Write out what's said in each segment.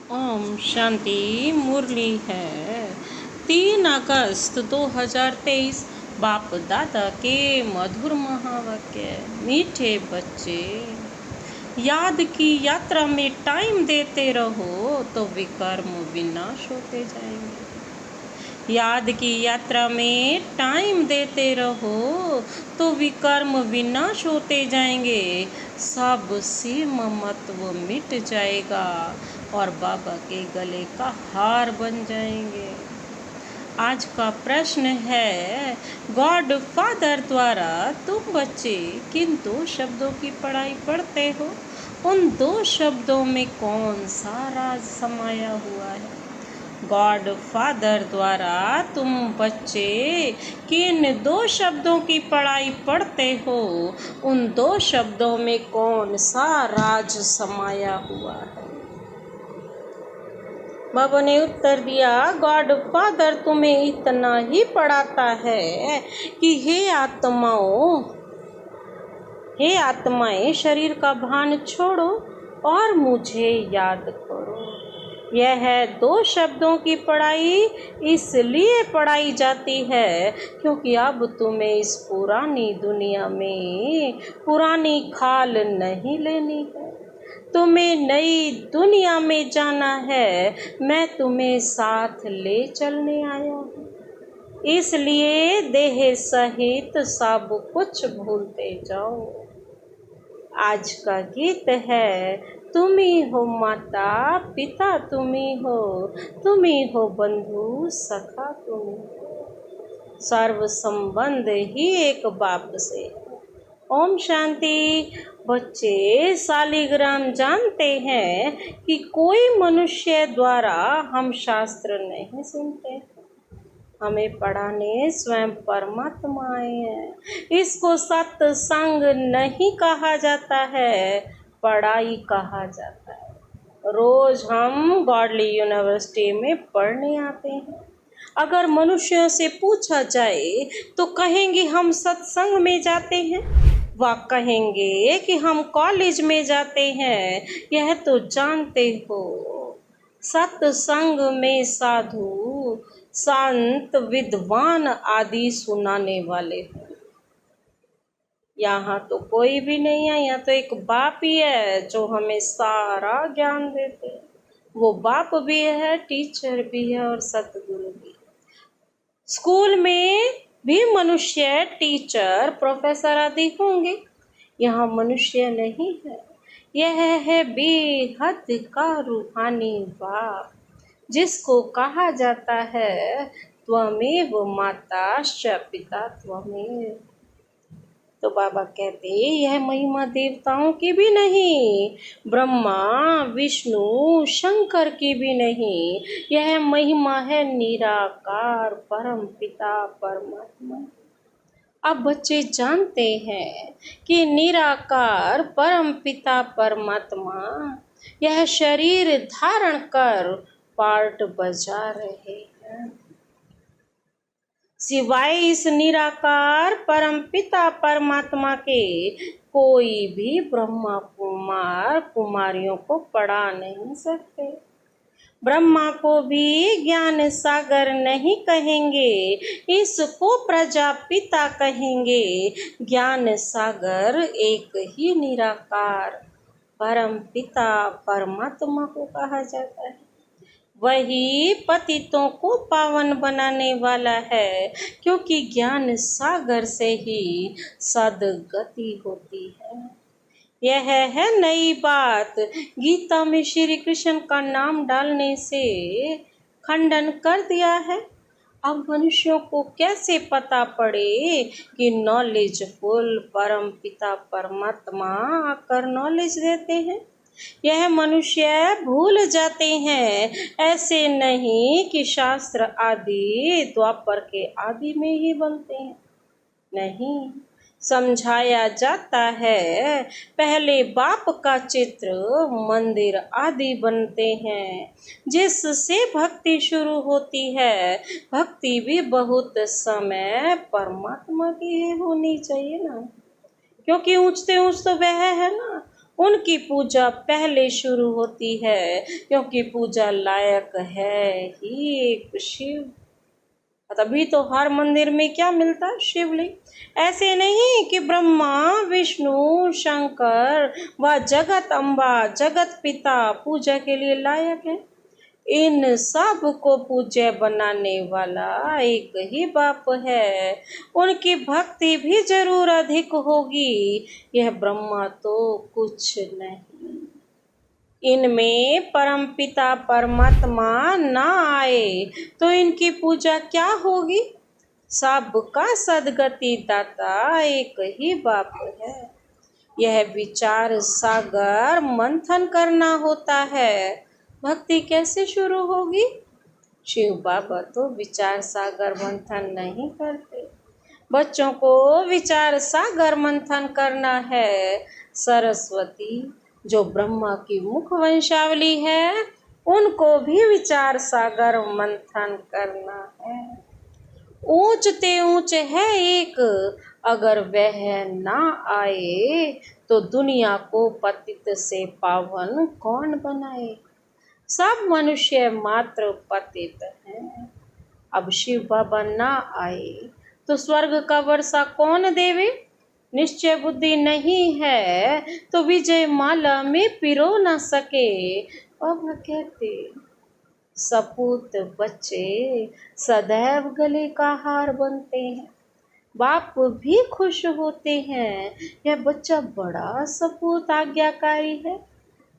ओम शांति। मुरली है 3 अगस्त 2023। बाप दादा के मधुर महावाक्य। मीठे बच्चे, याद की यात्रा में टाइम देते रहो तो विकर्म विनाश होते जाएंगे। याद की यात्रा में टाइम देते रहो तो विकर्म विनाश होते जाएंगे। सब से ममत्व मिट जाएगा और बाबा के गले का हार बन जाएंगे। आज का प्रश्न है, गॉड फादर द्वारा तुम बच्चे किन 2 शब्दों की पढ़ाई पढ़ते हो? उन 2 शब्दों में कौन सा राज समाया हुआ है? गॉड फादर द्वारा तुम बच्चे किन 2 शब्दों की पढ़ाई पढ़ते हो? उन 2 शब्दों में कौन सा राज समाया हुआ है? बाबा ने उत्तर दिया, गॉड फादर तुम्हें इतना ही पढ़ाता है कि हे आत्माएं, शरीर का भान छोड़ो और मुझे याद करो। यह 2 शब्दों की पढ़ाई इसलिए पढ़ाई जाती है क्योंकि अब तुम्हें इस पुरानी दुनिया में पुरानी खाल नहीं लेनी है। तुम्हें नई दुनिया में जाना है। मैं तुम्हें साथ ले चलने आया हूँ, इसलिए देह सहित सब कुछ भूलते जाओ। आज का गीत है, तुम ही हो माता पिता, तुम ही हो बंधु सखा, तुम ही हो। सर्व संबंध ही एक बाप से। ओम शांति। बच्चे, शालिग्राम जानते हैं कि कोई मनुष्य द्वारा हम शास्त्र नहीं सुनते। हमें पढ़ाने स्वयं परमात्मा आए हैं। इसको सत्संग नहीं कहा जाता है, पढ़ाई कहा जाता है। रोज हम गॉडली यूनिवर्सिटी में पढ़ने आते हैं। अगर मनुष्यों से पूछा जाए तो कहेंगे हम सत्संग में जाते हैं, वह कहेंगे कि हम कॉलेज में जाते हैं। यह तो जानते हो, सत्संग में साधु संत विद्वान आदि सुनाने वाले हैं। यहाँ तो कोई भी नहीं है, यहाँ तो एक बाप ही है जो हमें सारा ज्ञान देते हैं। वो बाप भी है, टीचर भी है और सतगुरु भी। स्कूल में भी मनुष्य टीचर प्रोफेसर आदि होंगे। यहाँ मनुष्य नहीं है, यह है बेहद का रूहानी बाप, जिसको कहा जाता है त्वमेव माताश्च पिता त्वमेव। तो बाबा कहते, यह महिमा देवताओं की भी नहीं, ब्रह्मा विष्णु शंकर की भी नहीं। यह महिमा है निराकार परम पिता परमात्मा। अब बच्चे जानते हैं कि निराकार परम पिता परमात्मा यह शरीर धारण कर पार्ट बजा रहे हैं। सिवाय इस निराकार परम पिता परमात्मा के कोई भी ब्रह्मा कुमार कुमारियों को पढ़ा नहीं सकते। ब्रह्मा को भी ज्ञान सागर नहीं कहेंगे, इसको प्रजापिता कहेंगे। ज्ञान सागर एक ही निराकार परम पिता परमात्मा को कहा जाता है। वही पतितों को पावन बनाने वाला है, क्योंकि ज्ञान सागर से ही सद्गति होती है। यह है नई बात। गीता में श्री कृष्ण का नाम डालने से खंडन कर दिया है। अब मनुष्यों को कैसे पता पड़े कि नॉलेजफुल परम पिता परमात्मा आकर नॉलेज देते हैं? यह मनुष्य भूल जाते हैं। ऐसे नहीं कि शास्त्र आदि द्वापर के आदि में ही बनते हैं, नहीं। समझाया जाता है, पहले बाप का चित्र मंदिर आदि बनते हैं, जिससे भक्ति शुरू होती है। भक्ति भी बहुत समय परमात्मा की होनी चाहिए ना, क्योंकि ऊंचते ऊंच तो वह है ना। उनकी पूजा पहले शुरू होती है, क्योंकि पूजा लायक है ही एक शिव। तभी तो हर मंदिर में क्या मिलता है? शिवलिंग। ऐसे नहीं कि ब्रह्मा विष्णु शंकर व जगत अम्बा जगत पिता पूजा के लिए लायक है। इन सब को पूज्य बनाने वाला एक ही बाप है। उनकी भक्ति भी जरूर अधिक होगी, यह ब्रह्मा तो कुछ नहीं। इनमें परमपिता परमात्मा ना आए तो इनकी पूजा क्या होगी? सबका सदगति दाता एक ही बाप है। यह विचार सागर मंथन करना होता है। भक्ति कैसे शुरू होगी? शिव बाबा तो विचार सागर मंथन नहीं करते। बच्चों को विचार सागर मंथन करना है। सरस्वती जो ब्रह्मा की मुख वंशावली है, उनको भी विचार सागर मंथन करना है। ऊंचते ऊंच है एक, अगर वह ना आए तो दुनिया को पतित से पावन कौन बनाए? सब मनुष्य मात्र पतित हैं। अब शिव बाबा ना आए तो स्वर्ग का वर्षा कौन देवे? निश्चय बुद्धि नहीं है तो विजय माला में पिरो न सके। अब कहते सपूत बच्चे सदैव गले का हार बनते हैं। बाप भी खुश होते हैं, यह बच्चा बड़ा सपूत आज्ञाकारी है।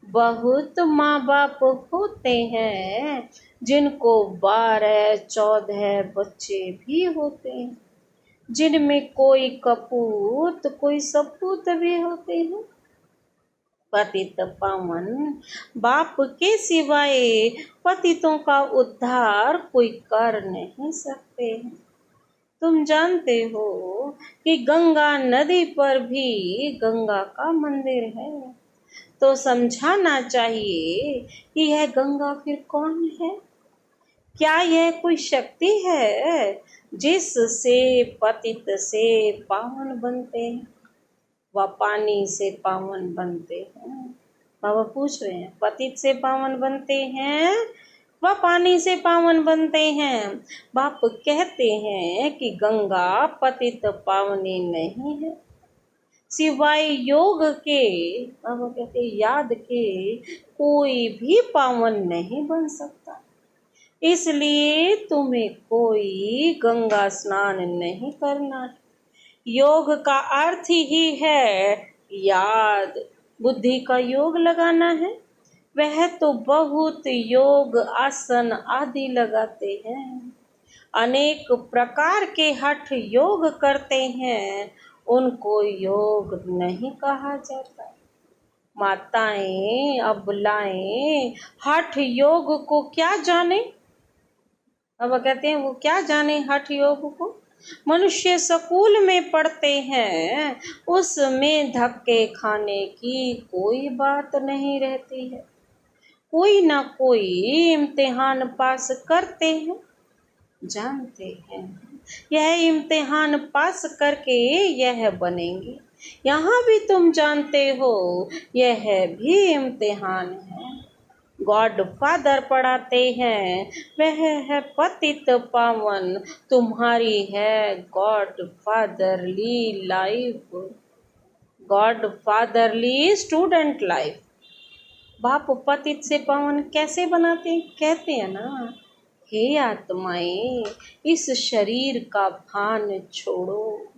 बहुत माँ बाप होते हैं जिनको 12-14 बच्चे भी होते हैं, जिनमें कोई कपूत कोई सपूत भी होते हैं। पतित पावन बाप के सिवाय पतितों का उद्धार कोई कर नहीं सकते हैं। तुम जानते हो कि गंगा नदी पर भी गंगा का मंदिर है, तो समझाना चाहिए कि यह गंगा फिर कौन है? क्या यह कोई शक्ति है जिससे पतित से पावन बनते हैं व पानी से पावन बनते हैं? बाबा पूछ रहे हैं, पतित से पावन बनते हैं व पानी से पावन बनते हैं। बाप कहते हैं कि गंगा पतित पावनी नहीं है, सिवाय योग के, बाबा कहते याद के, कोई भी पावन नहीं बन सकता। इसलिए तुम्हें कोई गंगा स्नान नहीं करना है। योग का अर्थ ही है याद। बुद्धि का योग लगाना है, वह तो बहुत योग आसन आदि लगाते हैं, अनेक प्रकार के हठ योग करते हैं, उनको योग नहीं कहा जाता। माताएं अबलाएं हठ योग को क्या जाने? अब कहते हैं वो क्या जाने हठ योग को? मनुष्य स्कूल में पढ़ते हैं, उसमें धक्के खाने की कोई बात नहीं रहती है। कोई ना कोई इम्तिहान पास करते हैं, जानते हैं यह इम्तिहान पास करके यह बनेंगे। यहाँ भी तुम जानते हो यह भी इम्तिहान है। गॉड फादर पढ़ाते हैं, वह है पतित पावन, तुम्हारी है God fatherly life, God fatherly student life. बाप पतित से पावन कैसे बनाते हैं? कहते हैं ना, हे आत्माएं इस शरीर का भान छोड़ो।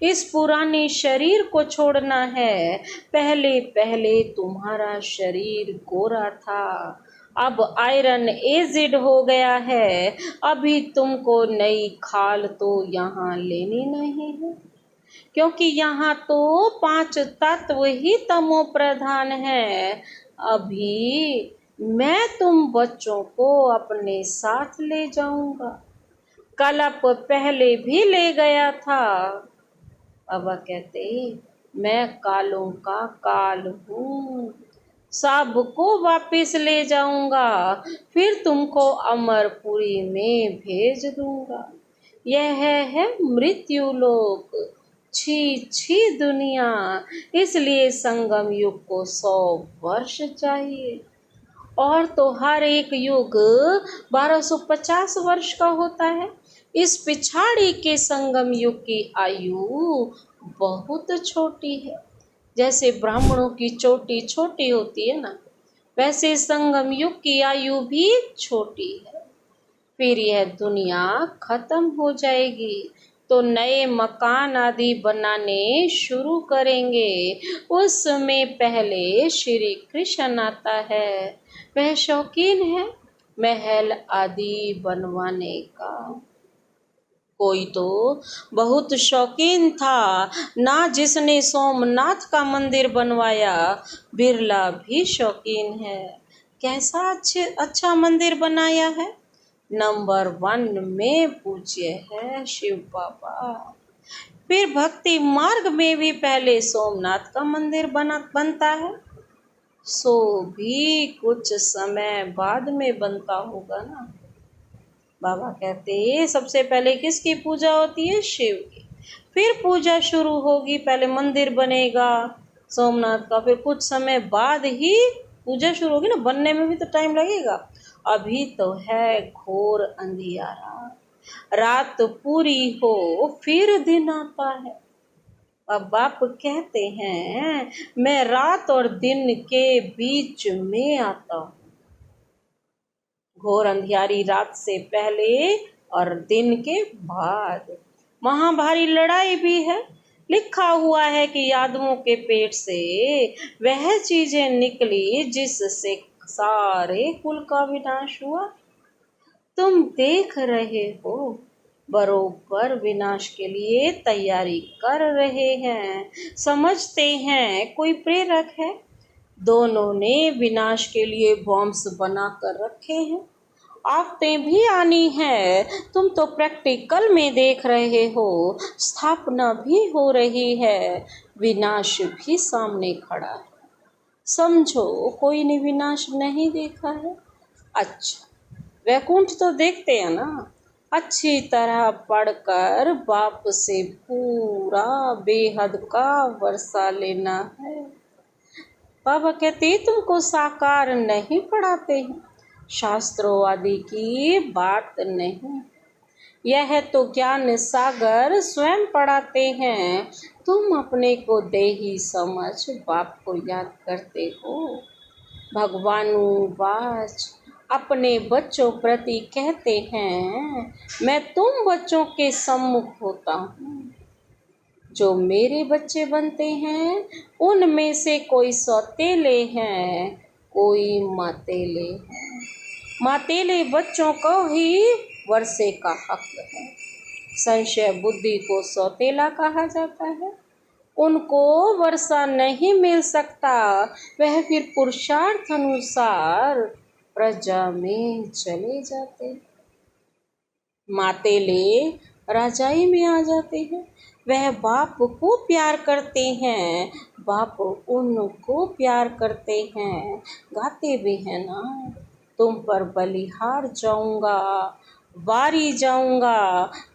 इस पुराने शरीर को छोड़ना है। पहले पहले तुम्हारा शरीर गोरा था, अब आयरन एजिड हो गया है। अभी तुमको नई खाल तो यहाँ लेनी नहीं है, क्योंकि यहाँ तो 5 तत्व ही तमो प्रधान है। अभी मैं तुम बच्चों को अपने साथ ले जाऊंगा। कल्प पहले भी ले गया था। बाबा कहते मैं कालों का काल हूँ, सबको वापिस ले जाऊंगा, फिर तुमको अमरपुरी में भेज दूंगा। यह है मृत्यु लोक, छी छी दुनिया, इसलिए संगम युग को 100 वर्ष चाहिए। और तो हर एक युग 1250 वर्ष का होता है। इस पिछाड़ी के संगम युग की आयु बहुत छोटी है। जैसे ब्राह्मणों की चोटी छोटी होती है ना, वैसे संगम युग की आयु भी छोटी है। फिर यह दुनिया खत्म हो जाएगी तो नए मकान आदि बनाने शुरू करेंगे। उस समय पहले श्री कृष्ण आता है। वह शौकीन है महल आदि बनवाने का। कोई तो बहुत शौकीन था ना, जिसने सोमनाथ का मंदिर बनवाया। बिरला भी शौकीन है। कैसा अच्छा मंदिर बनाया है। नंबर 1 में पूज्य है शिव बाबा। फिर भक्ति मार्ग में भी पहले सोमनाथ का मंदिर बनता है। सो भी कुछ समय बाद में बनता होगा ना। बाबा कहते सबसे पहले किसकी पूजा होती है, शिव की। फिर पूजा शुरू होगी, पहले मंदिर बनेगा सोमनाथ का, फिर कुछ समय बाद ही पूजा शुरू होगी ना, बनने में भी तो टाइम लगेगा। अभी तो है घोर अंधियारा, रात पूरी हो फिर दिन आता है। अब बाप कहते हैं मैं रात और दिन के बीच में आता हूँ। घोर अंधियारी रात से पहले और दिन के बाद। महाभारी लड़ाई भी है। लिखा हुआ है कि यादवों के पेट से वह चीजें निकली जिससे सारे कुल का विनाश हुआ। तुम देख रहे हो बरोबर विनाश के लिए तैयारी कर रहे हैं। समझते हैं कोई प्रेरक है। दोनों ने विनाश के लिए बॉम्ब्स बना कर रखे हैं। आफतें भी आनी है। तुम तो प्रैक्टिकल में देख रहे हो। स्थापना भी हो रही है। विनाश भी सामने खड़ा है। समझो कोई ने विनाश नहीं देखा है। अच्छा, वैकुंठ तो देखते हैं ना। अच्छी तरह पढ़कर बाप से पूरा बेहद का वर्षा लेना है। बाबा कहते तुमको साकार नहीं पढ़ाते हैं, शास्त्रों आदि की बात नहीं। यह तो ज्ञान सागर स्वयं पढ़ाते हैं। तुम अपने को देही समझ बाप को याद करते हो। भगवानुवाच अपने बच्चों प्रति कहते हैं मैं तुम बच्चों के सम्मुख होता हूँ। जो मेरे बच्चे बनते हैं उनमें से कोई सौतेले हैं, कोई मातेले हैं। मातेले बच्चों को ही वर्षे का हक है। संशय बुद्धि को सौतेला कहा जाता है। उनको वर्षा नहीं मिल सकता। वह फिर पुरुषार्थ अनुसार प्रजा में चले जाते। मातेले राजाई में आ जाते हैं। वह बाप को प्यार करते हैं, बाप उनको प्यार करते हैं। गाते भी हैं ना, तुम पर बलिहार जाऊंगा, वारी जाऊंगा।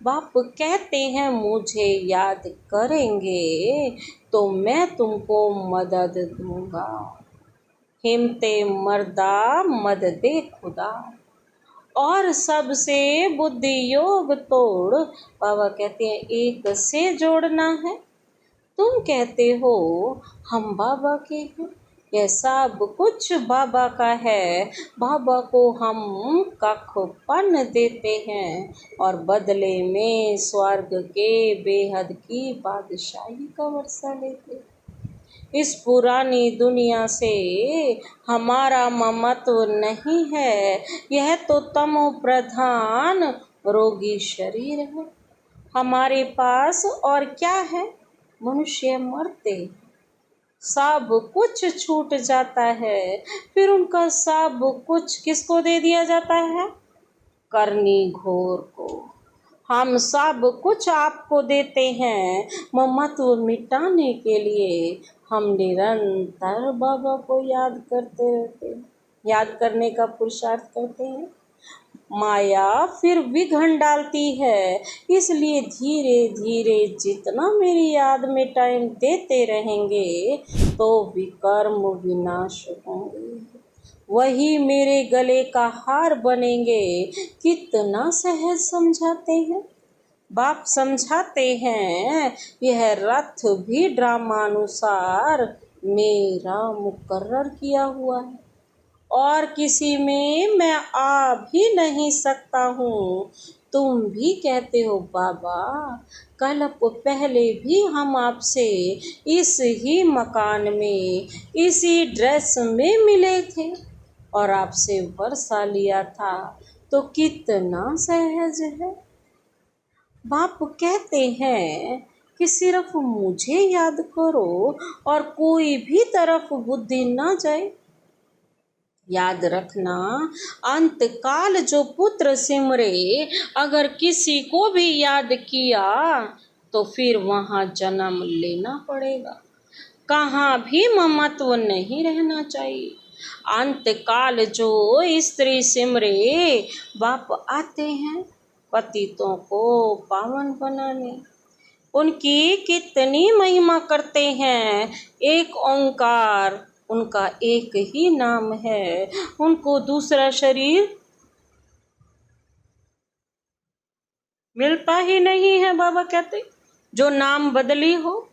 बाप कहते हैं मुझे याद करेंगे तो मैं तुमको मदद दूंगा। हिम्मते मर्दा मद दे खुदा। और सबसे बुद्धि योग तोड़। बाबा कहते हैं एक से जोड़ना है। तुम कहते हो हम बाबा के हैं, यह सब कुछ बाबा का है। बाबा को हम कखपन देते हैं और बदले में स्वर्ग के बेहद की बादशाही का वर्षा लेते हैं। इस पुरानी दुनिया से हमारा ममत्व नहीं है। यह तो तमो प्रधान रोगी शरीर है। हमारे पास और क्या है। मनुष्य मरते सब कुछ छूट जाता है। फिर उनका सब कुछ किसको दे दिया जाता है, करनी घोर को। हम सब कुछ आपको देते हैं। ममत्व मिटाने के लिए हम निरंतर बाबा को याद करते रहते हैं, याद करने का पुरुषार्थ करते हैं। माया फिर विघन डालती है। इसलिए धीरे धीरे जितना मेरी याद में टाइम देते रहेंगे तो विकर्म विनाश होंगे, वही मेरे गले का हार बनेंगे। कितना सहज समझाते हैं बाप, समझाते हैं यह रथ भी ड्रामानुसार मेरा मुकर्रर किया हुआ है और किसी में मैं आ भी नहीं सकता हूँ। तुम भी कहते हो बाबा, कल पहले भी हम आपसे इस ही मकान में इसी ड्रेस में मिले थे और आपसे वर्षा लिया था, तो कितना सहज है। बाप कहते हैं कि सिर्फ मुझे याद करो और कोई भी तरफ बुद्धि ना जाए। याद रखना, अंतकाल जो पुत्र सिमरे, अगर किसी को भी याद किया तो फिर वहाँ जन्म लेना पड़ेगा, कहाँ भी ममत्व नहीं रहना चाहिए। अंतकाल जो स्त्री सिमरे, बाप आते हैं पतितों को पावन बनाने। उनकी कितनी महिमा करते हैं, एक ओंकार उनका एक ही नाम है, उनको दूसरा शरीर मिलता ही नहीं है। बाबा कहते जो नाम बदली हो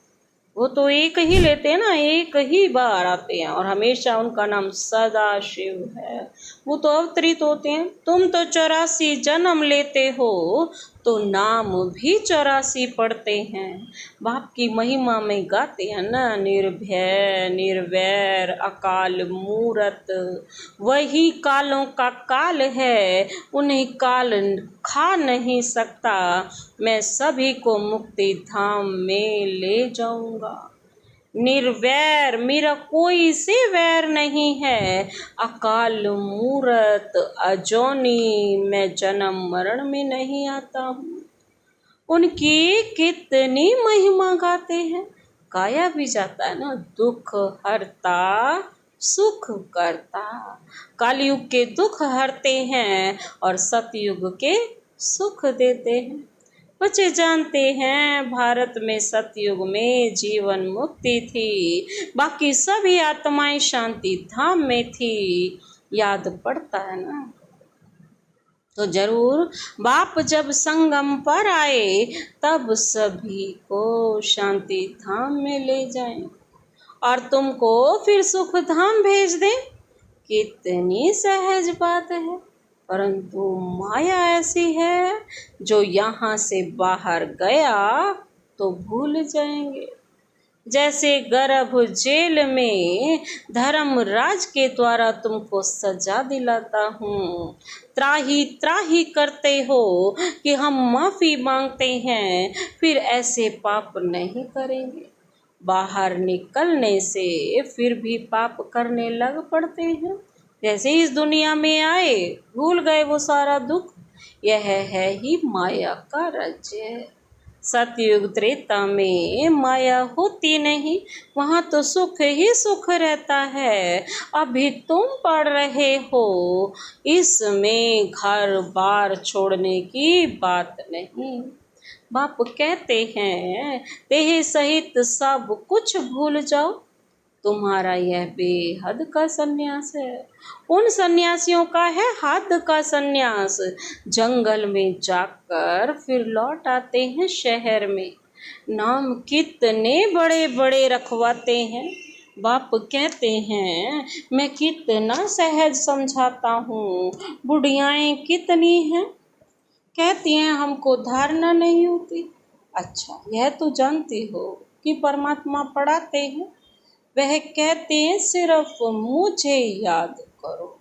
वो तो एक ही लेते हैं ना, एक ही बार आते हैं और हमेशा उनका नाम सदा शिव है। वो तो अवतरित होते हैं। तुम तो 84 जन्म लेते हो तो नाम भी 84 पढ़ते हैं। बाप की महिमा में गाते हैं ना, निर्भय निर्वैर अकाल मूरत, वही कालों का काल है, उन्हें काल खा नहीं सकता। मैं सभी को मुक्ति धाम में ले जाऊंगा। निर्वैर, मेरा कोई से वैर नहीं है। अकाल मूरत अजोनी, मैं जन्म मरण में नहीं आता हूँ। उनकी कितनी महिमा गाते हैं। गाया भी जाता है ना, दुख हरता सुख करता। कलयुग के दुख हरते हैं और सतयुग के सुख देते हैं। बच्चे जानते हैं भारत में सतयुग में जीवन मुक्ति थी, बाकी सभी आत्माएं शांति धाम में थी। याद पड़ता है ना, तो जरूर बाप जब संगम पर आए तब सभी को शांति धाम में ले जाएं और तुमको फिर सुख धाम भेज दें। कितनी सहज बात है, परंतु माया ऐसी है जो यहाँ से बाहर गया तो भूल जाएंगे। जैसे गर्भ जेल में धर्मराज के द्वारा तुमको सजा दिलाता हूँ, त्राही त्राही करते हो कि हम माफ़ी मांगते हैं, फिर ऐसे पाप नहीं करेंगे। बाहर निकलने से फिर भी पाप करने लग पड़ते हैं। जैसे इस दुनिया में आए भूल गए वो सारा दुख। यह है ही माया का राज्य। सतयुग त्रेता में माया होती नहीं, वहाँ तो सुख ही सुख रहता है। अभी तुम पढ़ रहे हो, इसमें घर बार छोड़ने की बात नहीं। बाप कहते हैं देह सहित सब कुछ भूल जाओ, तुम्हारा यह बेहद का सन्यास है। उन सन्यासियों का है हद का सन्यास, जंगल में जाकर फिर लौट आते हैं शहर में। नाम कितने बड़े बड़े रखवाते हैं। बाप कहते हैं मैं कितना सहज समझाता हूँ। बुढ़ियाएं कितनी हैं, कहती हैं हमको धारणा नहीं होती। अच्छा, यह तो जानती हो कि परमात्मा पढ़ाते हैं, वह कहते हैं सिर्फ मुझे याद करो।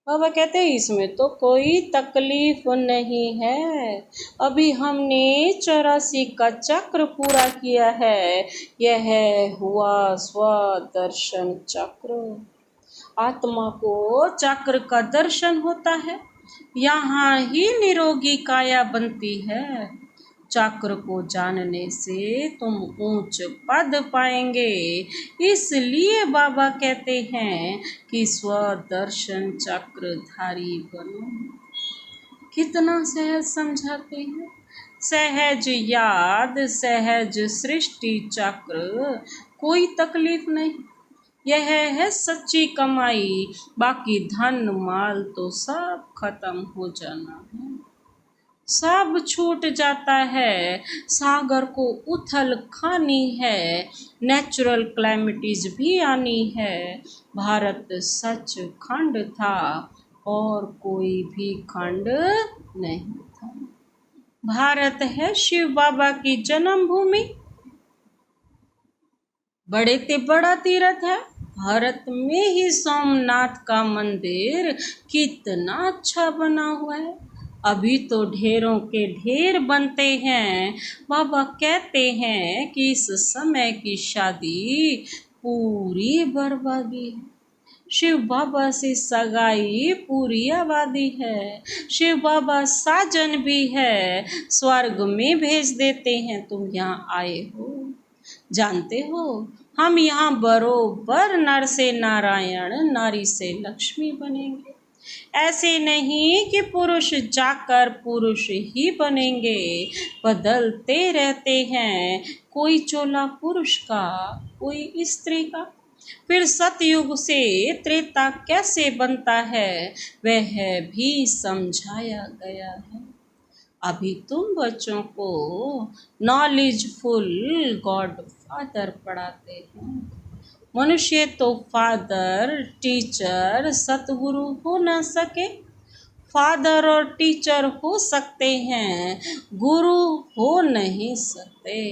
बाबा कहते हैं इसमें तो कोई तकलीफ नहीं है। अभी हमने 84 का चक्र पूरा किया है। यह हुआ स्वदर्शन चक्र। आत्मा को चक्र का दर्शन होता है, यहाँ ही निरोगी काया बनती है। चक्र को जानने से तुम ऊंच पद पाएंगे। इसलिए बाबा कहते हैं कि स्वदर्शन चक्रधारी बनो। कितना सहज समझाते हैं। सहज याद सहज सृष्टि चक्र, कोई तकलीफ नहीं। यह है सच्ची कमाई, बाकी धन माल तो सब खत्म हो जाना है। सब छूट जाता है, सागर को उथल खानी है, नेचुरल क्लैमिटीज भी आनी है। भारत सच खंड था और कोई भी खंड नहीं था। भारत है शिव बाबा की जन्मभूमि, बड़े ते बड़ा तीर्थ है। भारत में ही सोमनाथ का मंदिर कितना अच्छा बना हुआ है। अभी तो ढेरों के ढेर बनते हैं। बाबा कहते हैं कि इस समय की शादी पूरी बर्बादी है। शिव बाबा से सगाई पूरी आबादी है। शिव बाबा साजन भी है, स्वर्ग में भेज देते हैं। तुम यहाँ आए हो, जानते हो हम यहाँ बरोबर नर से नारायण नारी से लक्ष्मी बनेंगे। ऐसे नहीं कि पुरुष जाकर पुरुष ही बनेंगे, बदलते रहते हैं। कोई चोला पुरुष का, कोई स्त्री का। फिर सतयुग से त्रेता कैसे बनता है, वह भी समझाया गया है। अभी तुम बच्चों को नॉलेजफुल गॉड फादर पढ़ाते हैं। मनुष्य तो फादर टीचर सतगुरु हो ना सके। फादर और टीचर हो सकते हैं, गुरु हो नहीं सकते।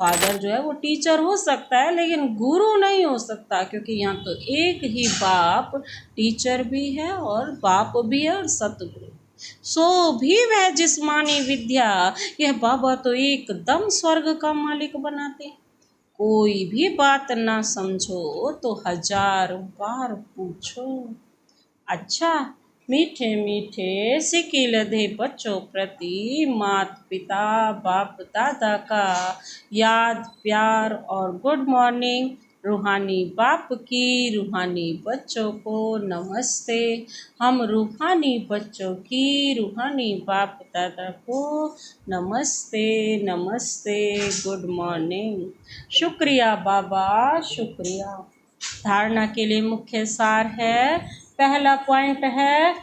फादर जो है वो टीचर हो सकता है, लेकिन गुरु नहीं हो सकता, क्योंकि यहाँ तो एक ही बाप टीचर भी है और बाप भी है और सतगुरु। सो भी वह जिस्मानी विद्या, यह बाबा तो एकदम स्वर्ग का मालिक बनाते। कोई भी बात ना समझो तो 1000 बार पूछो। अच्छा, मीठे मीठे सिकिल दे बच्चों प्रति माता पिता बाप दादा का याद प्यार और गुड मॉर्निंग। रूहानी बाप की रूहानी बच्चों को नमस्ते। हम रूहानी बच्चों की रूहानी बाप दादा को नमस्ते नमस्ते, गुड मॉर्निंग। शुक्रिया बाबा, शुक्रिया। धारणा के लिए मुख्य सार है। पहला पॉइंट है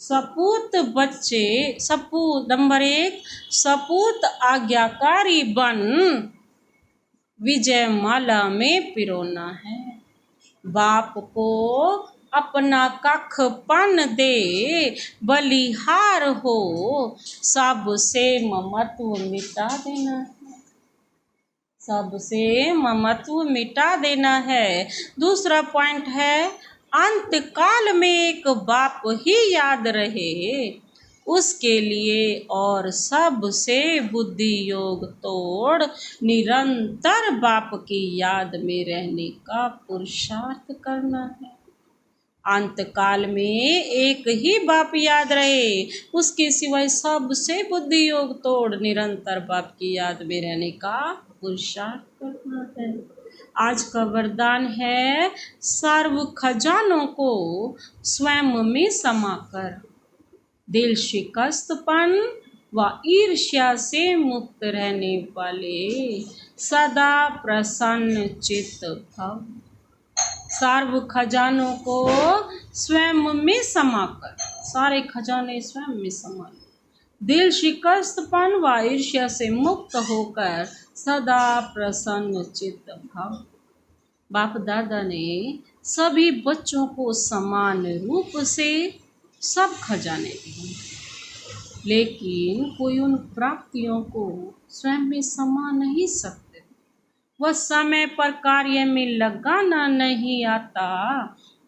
सपूत बच्चे, सपूत नंबर 1, सपूत आज्ञाकारी बन विजय माला में पिरोना है। बाप को अपना कखपन दे बलिहार हो, सबसे ममत्व मिटा देना है। सबसे ममत्व मिटा देना है। दूसरा पॉइंट है अंत काल में एक बाप ही याद रहे, उसके लिए और सबसे बुद्धि योग तोड़ निरंतर बाप की याद में रहने का पुरुषार्थ करना है। अंत काल में एक ही बाप याद रहे, उसके सिवाय सबसे बुद्धि योग तोड़ निरंतर बाप की याद में रहने का पुरुषार्थ करना है। आज का वरदान है सर्व खजानों को स्वयं में समाकर दिल शिकस्तपन व ईर्ष्या से मुक्त रहने वाले सदा प्रसन्न चित्त भव। सर्व खजानों को स्वयं में समाकर, सारे खजाने स्वयं में समा, दिल शिकस्तपन व ईर्ष्या से मुक्त होकर सदा प्रसन्न चित्त भव। बाप दादा ने सभी बच्चों को समान रूप से सब खजाने दिए, लेकिन कोई उन प्राप्तियों को स्वयं में समा नहीं सकते। वह समय पर कार्य में लगाना नहीं आता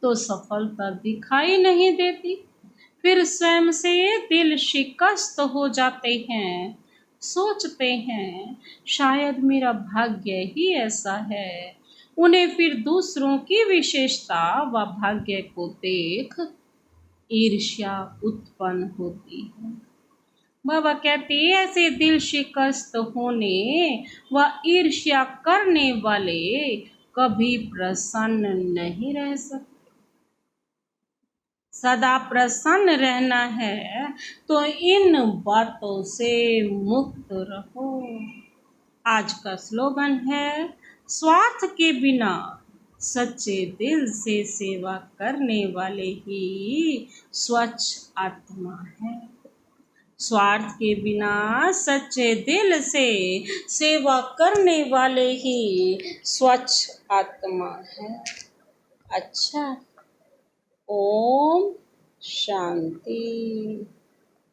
तो सफलता दिखाई नहीं देती। फिर स्वयं से दिल शिकस्त हो जाते हैं, सोचते हैं शायद मेरा भाग्य ही ऐसा है। उन्हें फिर दूसरों की विशेषता व भाग्य को देख ईर्ष्या उत्पन्न होती है। बाबा कहते हैं ऐसे दिल शिकस्त होने व ईर्ष्या करने वाले कभी प्रसन्न नहीं रह सकते। सदा प्रसन्न रहना है तो इन बातों से मुक्त रहो। आज का स्लोगन है, स्वार्थ के बिना सच्चे दिल से सेवा करने वाले ही स्वच्छ आत्मा है। स्वार्थ के बिना सच्चे दिल से सेवा करने वाले ही स्वच्छ आत्मा है। अच्छा, ओम शांति।